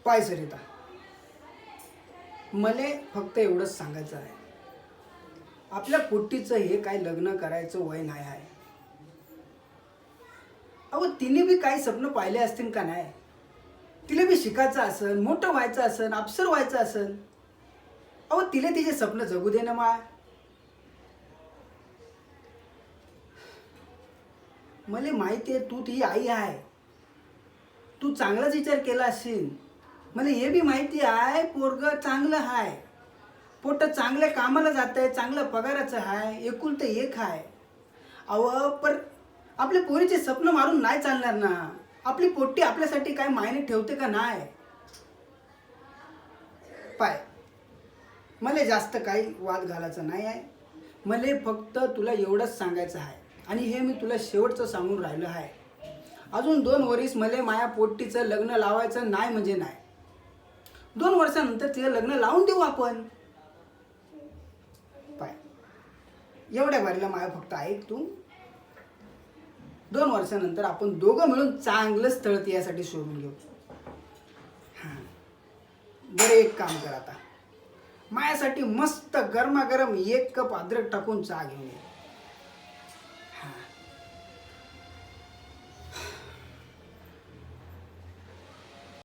पाय सरिता, मले फक्त एवढंच सांगायचं आहे, आपल्या पोट्टीचं हे काय लग्न करायचं वय नाही आहे. अहो तिने बी काही स्वप्न पाहिले असतील का नाही? तिला बी शिकायचं असन, मोठं व्हायचं असन, अफसर व्हायचं असन. अहो तिला तिचे स्वप्न जगू दे ना मा. मला माहिती आहे तू ती आई आहे, तू चांगलाच विचार केला असेल. मला हे बी माहिती आहे पोरग चांगलं आहे, पोट चांगल्या कामाला जात आहे, चांगल्या पगाराचं आहे, एकुलतं एक आहे. अहो पण आपल्या पोरीचे स्वप्न मारून नाही चालणार ना. आपली पोट्टी आपल्यासाठी काय मायने ठेवते का नाही? पाय, मला जास्त काही वाद घालायचा नाही आहे. मला फक्त तुला एवढंच सांगायचं आहे, आणि हे मी तुला शेवटचं सांगून राहिलं आहे. अजून 2 वर्ष मला माया पोट्टीचं लग्न लावायचं नाही म्हणजे नाही. 2 वर्षानंतर तिचं लग्न लावून देऊ आपण. पाय, एवढ्या बारीला माया फक्त ऐक तू. 2 वर्षानंतर आपण दोघं मिळून चांगलं स्थळ तिच्यासाठी शोधून घेऊ. हां, बरं एक काम कर आता, मायासाठी मस्त गरमागरम 1 कप अद्रक टाकून चहा घेऊन ये.